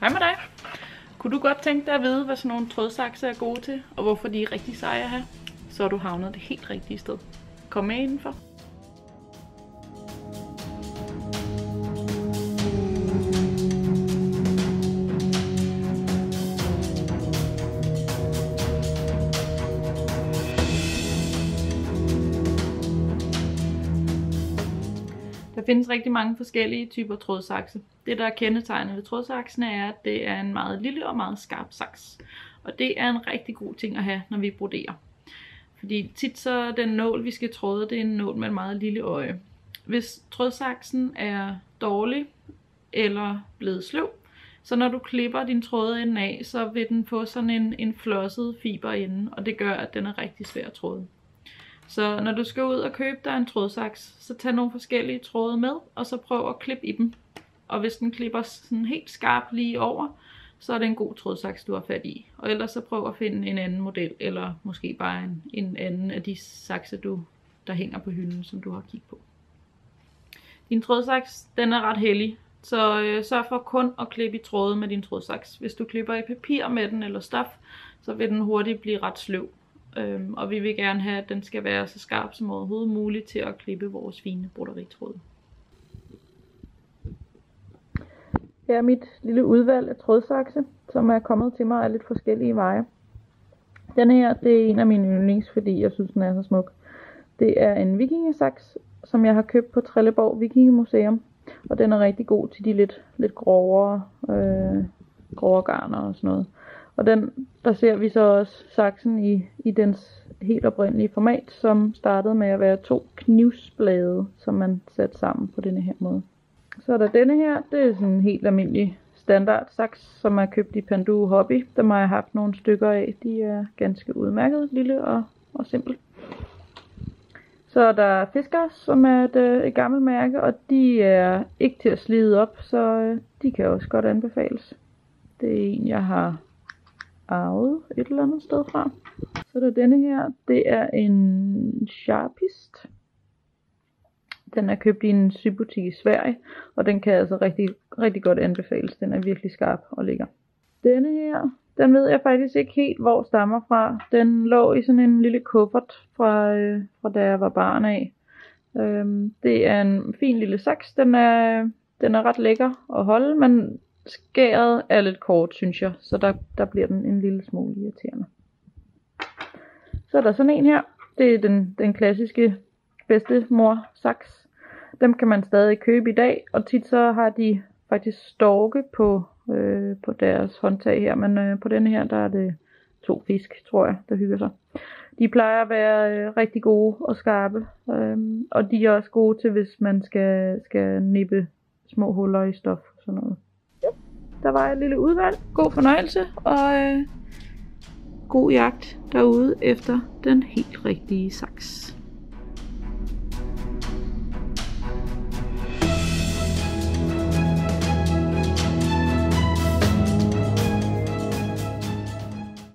Hej med dig. Kunne du godt tænke dig at vide, hvad sådan nogle trådsakse er gode til, og hvorfor de er rigtig seje at have? Så er du havnet det helt rigtige sted. Kom med indenfor. Der findes rigtig mange forskellige typer trådsakse. Det, der er kendetegnet ved trådsaksene, er, at det er en meget lille og meget skarp saks. Og det er en rigtig god ting at have, når vi broderer. Fordi tit så den nål, vi skal tråde, det er en nål med et meget lille øje. Hvis trådsaksen er dårlig eller blevet sløv, så når du klipper din trådende af, så vil den få sådan en flosset fiber inde, og det gør, at den er rigtig svær at tråde. Så når du skal ud og købe dig en trådsaks, så tag nogle forskellige tråde med, og så prøv at klippe i dem. Og hvis den klipper sådan helt skarpt lige over, så er det en god trådsaks, du har fat i. Og ellers så prøv at finde en anden model, eller måske bare en anden af de sakse, der hænger på hylden, som du har kigget på. Din trådsaks, den er ret hellig, så sørg for kun at klippe i tråde med din trådsaks. Hvis du klipper i papir med den eller stof, så vil den hurtigt blive ret sløv. Og vi vil gerne have, at den skal være så skarp som overhovedet muligt til at klippe vores fine broderitråd. Her er mit lille udvalg af trådsakse, som er kommet til mig af lidt forskellige veje. Denne her, det er en af mine yndlings, fordi jeg synes, den er så smuk. Det er en vikingesaks, som jeg har købt på Trelleborg Vikingemuseum. Og den er rigtig god til de lidt grovere garner og sådan noget. Og der ser vi så også saksen i dens helt oprindelige format, som startede med at være 2 knivsblade, som man satte sammen på denne her måde. Så er der denne her, det er sådan en helt almindelig standard saks, som er købt i Panduro Hobby. Dem har jeg haft nogle stykker af. De er ganske udmærket, lille og simpel. Så er der Fiskars, som er et gammelt mærke, og de er ikke til at slide op, så de kan også godt anbefales. Det er en, jeg har arvet et eller andet sted fra. Så er der denne her, det er en Sharpist. Den er købt i en sybutik i Sverige, og den kan altså rigtig, rigtig godt anbefales. Den er virkelig skarp og lækker. Denne her, den ved jeg faktisk ikke helt, hvor stammer fra. Den lå i sådan en lille kuffert fra da jeg var barn af. Det er en fin lille saks. Den er ret lækker at holde, men skæret er lidt kort, synes jeg. Så der bliver den en lille smule irriterende. Så er der sådan en her. Det er den klassiske bedstemor saks. Dem kan man stadig købe i dag, og tit så har de faktisk storke på deres håndtag her, men på denne her, der er det 2 fisk, tror jeg, der hygger sig. De plejer at være rigtig gode og skarpe, og de er også gode til, hvis man skal nippe små huller i stof og sådan noget. Ja. Der var et lille udvalg. God fornøjelse, og god jagt derude efter den helt rigtige saks.